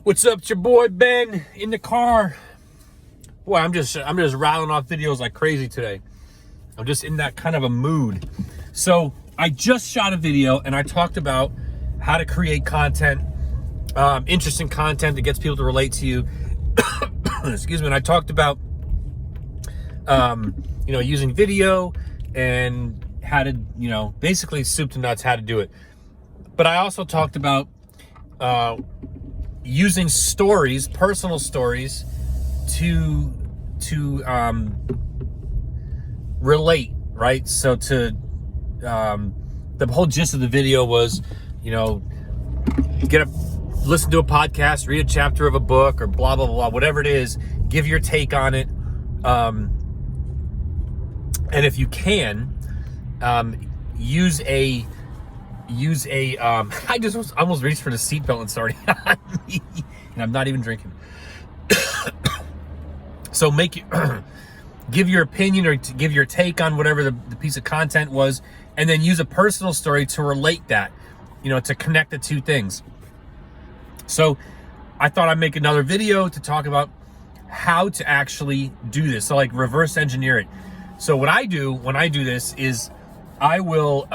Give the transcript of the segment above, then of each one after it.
What's up? It's your boy Ben in the car. Boy, I'm just rattling off videos like crazy today. I'm just in that kind of a mood. So I just shot a video and I talked about how to create content, interesting content that gets people to relate to you. Excuse me. And I talked about, using video and how to, basically soup to nuts, how to do it. But I also talked about using stories, personal stories, to relate, right? So the whole gist of the video was, listen to a podcast, read a chapter of a book, or blah blah blah, whatever it is. Give your take on it, and if you can, use a. I just almost reached for the seatbelt and started on me, and I'm not even drinking. So give your opinion or to give your take on whatever the piece of content was, and then use a personal story to relate that, to connect the two things. So I thought I'd make another video to talk about how to actually do this. So like reverse engineer it. So what I do when I do this is I will,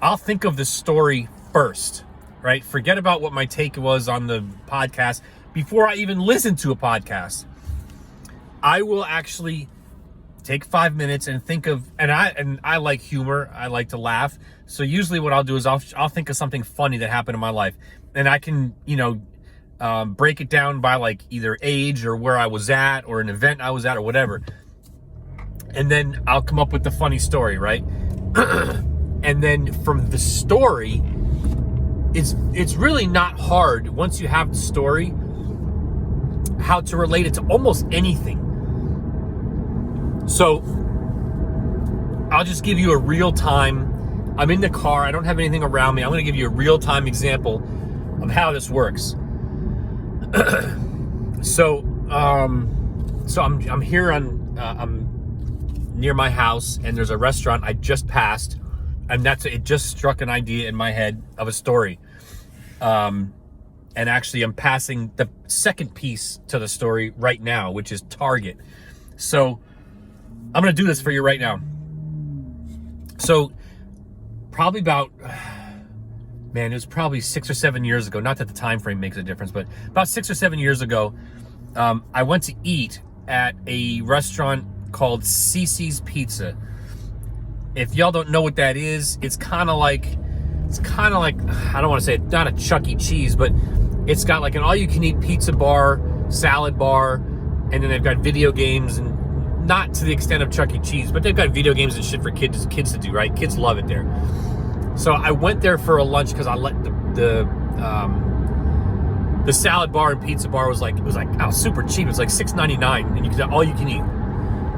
I'll think of the story first, right? Forget about what my take was on the podcast before I even listen to a podcast. I will actually take 5 minutes and think of, and I like humor. I like to laugh. So usually what I'll do is I'll think of something funny that happened in my life, and I can, break it down by like either age or where I was at or an event I was at or whatever. And then I'll come up with the funny story, right? And then from the story, it's really not hard once you have the story, how to relate it to almost anything. So I'll just give you a real time. I'm in the car. I don't have anything around me. I'm going to give you a real time example of how this works. So I'm here I'm near my house, and there's a restaurant I just passed. And it just struck an idea in my head of a story. And actually I'm passing the second piece to the story right now, which is Target. So I'm going to do this for you right now. So probably it was probably 6 or 7 years ago. Not that the time frame makes a difference, but about 6 or 7 years ago, I went to eat at a restaurant called Cece's Pizza. If y'all don't know what that is, it's kind of like, I don't want to say it's not a Chuck E. Cheese, but it's got like an all-you-can-eat pizza bar, salad bar, and then they've got video games, and not to the extent of Chuck E. Cheese, but they've got video games and shit for kids to do, right? Kids love it there. So I went there for a lunch because I let the salad bar and pizza bar was super cheap. It was like $6.99, and you could all you can eat.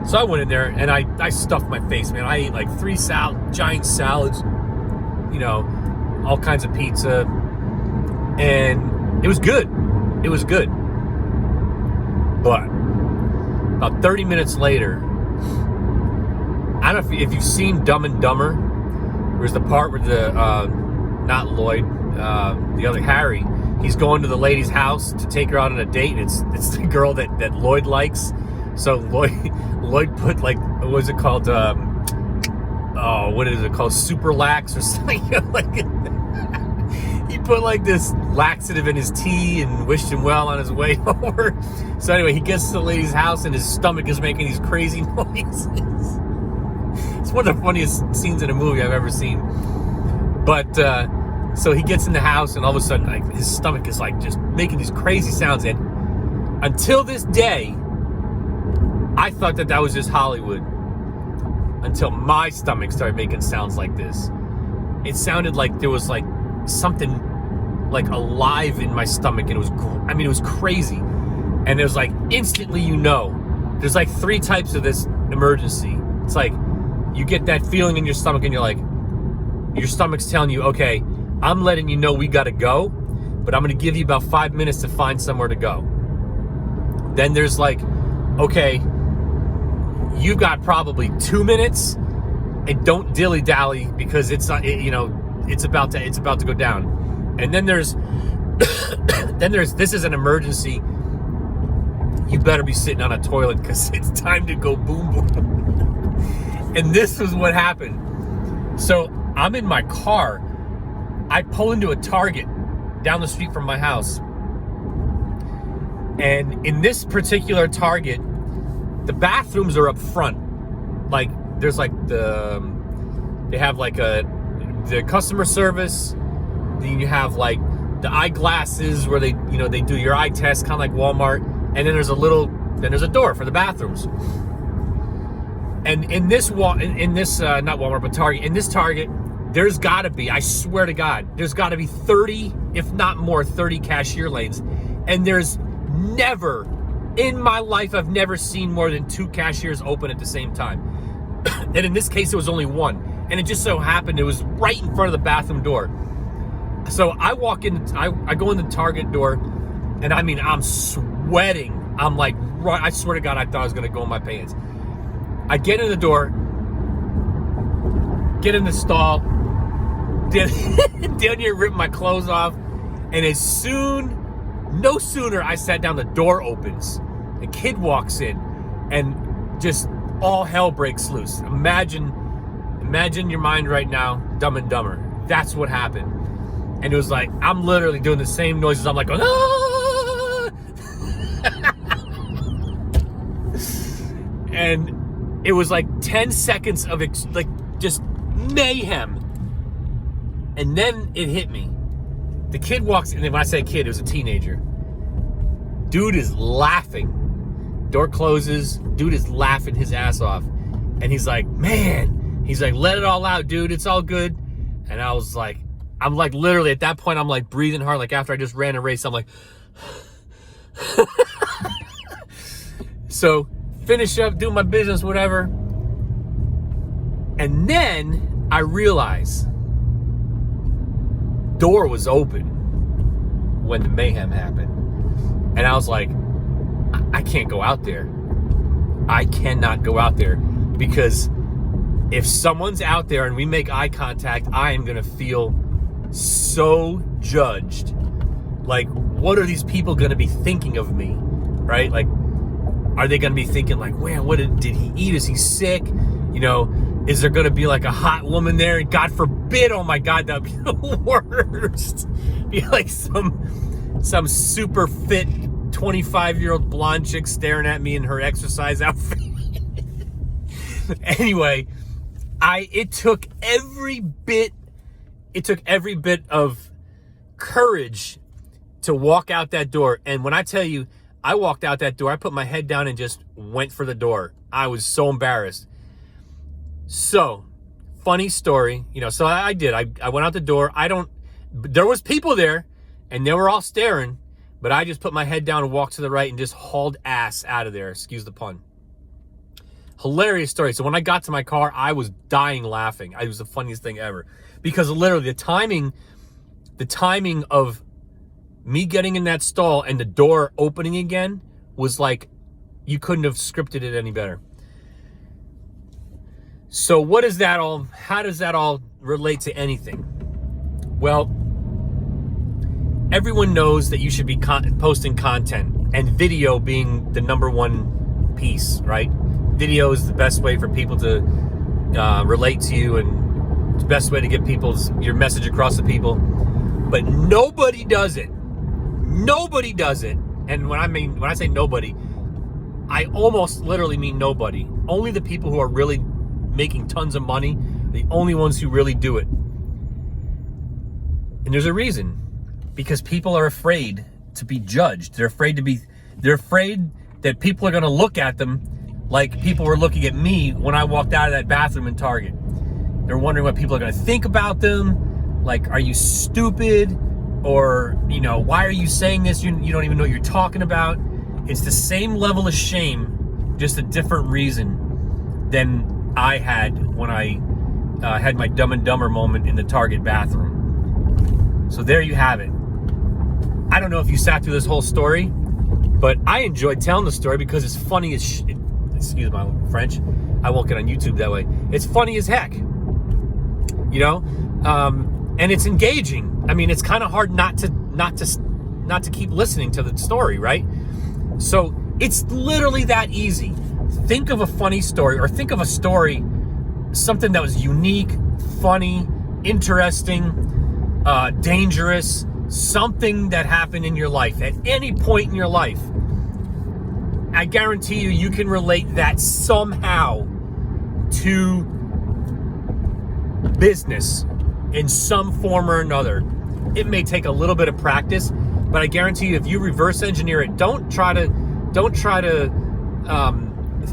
So I went in there and I stuffed my face, man. I ate like 3 giant salads, all kinds of pizza, and it was good. It was good. But about 30 minutes later, I don't know if you've seen Dumb and Dumber. There's the part where not Lloyd, the other Harry, he's going to the lady's house to take her out on a date, and it's the girl that Lloyd likes. So Lloyd put what is it called? What is it called? Super lax or something? He put like this laxative in his tea and wished him well on his way over. So anyway, he gets to the lady's house and his stomach is making these crazy noises. It's one of the funniest scenes in a movie I've ever seen. But so he gets in the house and all of a sudden his stomach is just making these crazy sounds. And until this day, I thought that was just Hollywood, until my stomach started making sounds like this. It sounded like there was something alive in my stomach, and it was crazy. And there's instantly, there's 3 types of this emergency. It's you get that feeling in your stomach, and your stomach's telling you, okay, I'm letting you know we gotta go, but I'm gonna give you about 5 minutes to find somewhere to go. Then there's okay, you've got probably 2 minutes, and don't dilly-dally because it's about to go down. And then there's Then this is an emergency. You better be sitting on a toilet because it's time to go boom boom. And this is what happened. So I'm in my car. I pull into a Target down the street from my house. And in this particular Target, the bathrooms are up front. Like, there's like they have like the customer service. Then you have like the eyeglasses where they do your eye test, kind of like Walmart. And then there's a door for the bathrooms. And in this not Walmart, but Target, in this Target, there's gotta be, I swear to God, there's gotta be 30, if not more, 30 cashier lanes. And there's never, in my life, I've never seen more than 2 cashiers open at the same time. And in this case, it was only 1. And it just so happened it was right in front of the bathroom door. So I walk in, I go in the Target door, and I mean, I'm sweating. I'm like, I swear to God, I thought I was gonna go in my pants. I get in the door, get in the stall, down here ripping my clothes off, and no sooner I sat down, the door opens. A kid walks in, and just all hell breaks loose. Imagine your mind right now, Dumb and Dumber. That's what happened. And it was like, I'm literally doing the same noises. I'm like, ah! And it was like 10 seconds of just mayhem. And then it hit me. The kid walks in, and when I say kid, it was a teenager. Dude is laughing. Door closes. Dude is laughing his ass off. And he's like, man. He's like, let it all out, dude. It's all good. And I was like, I'm like, literally at that point, I'm like breathing hard. Like after I just ran a race, I'm like, so finish up, do my business, whatever. And then I realized door was open when the mayhem happened. And I was like, I can't go out there. I cannot go out there, because if someone's out there and we make eye contact, I am going to feel so judged. Like, what are these people going to be thinking of me? Right? Like, are they going to be thinking like, man, what did he eat? Is he sick? You know, is there going to be like a hot woman there? And God forbid, oh my God, that'd be the worst. Be like some super fit 25-year-old blonde chick staring at me in her exercise outfit. Anyway, it took every bit of courage to walk out that door. And when I tell you, I walked out that door, I put my head down and just went for the door. I was so embarrassed. So, funny story, so I did. I went out the door. There was people there, and they were all staring, but I just put my head down and walked to the right and just hauled ass out of there. Excuse the pun. Hilarious story. So when I got to my car, I was dying laughing. It was the funniest thing ever. Because literally the timing of me getting in that stall and the door opening again was like, you couldn't have scripted it any better. So how does that all relate to anything? Well, everyone knows that you should be posting content, and video being the number one piece, right? Video is the best way for people to relate to you, and it's the best way to get your message across to people. But nobody does it. Nobody does it. And when I say nobody, I almost literally mean nobody. Only the people who are really making tons of money, the only ones who really do it. And there's a reason. Because people are afraid to be judged. They're afraid that people are going to look at them like people were looking at me when I walked out of that bathroom in Target. They're wondering what people are going to think about them. Like, are you stupid? Or, why are you saying this? You don't even know what you're talking about. It's the same level of shame, just a different reason than I had when I had my Dumb and Dumber moment in the Target bathroom. So there you have it. I don't know if you sat through this whole story, but I enjoyed telling the story because it's funny as excuse my French. I won't get on YouTube that way. It's funny as heck, and it's engaging. I mean, it's kind of hard not not to keep listening to the story, right? So it's literally that easy. Think of a funny story, or think of a story, something that was unique, funny, interesting, dangerous, something that happened in your life at any point in your life. I guarantee you can relate that somehow to business in some form or another. It may take a little bit of practice, but I guarantee you, if you reverse engineer it, don't try to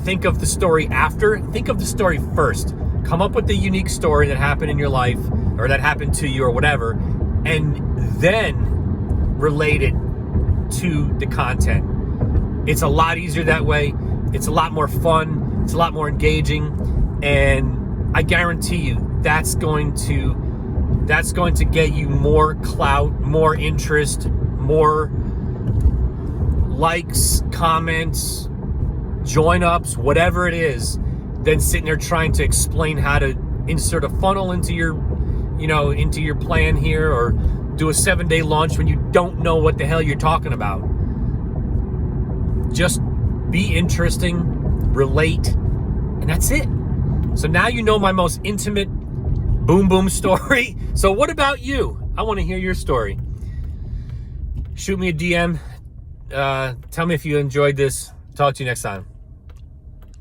think of the story after. Think of the story first. Come up with the unique story that happened in your life, or that happened to you, or whatever, and then relate it to the content. It's a lot easier that way. It's a lot more fun. It's a lot more engaging, and I guarantee you that's going to get you more clout, more interest, more likes, comments, join ups, whatever it is, than sitting there trying to explain how to insert a funnel into your plan here, or do a 7-day launch when you don't know what the hell you're talking about. Just be interesting, relate, and that's it. So now you know my most intimate boom boom story. So what about you? I want to hear your story. Shoot me a DM. Tell me if you enjoyed this. Talk to you next time.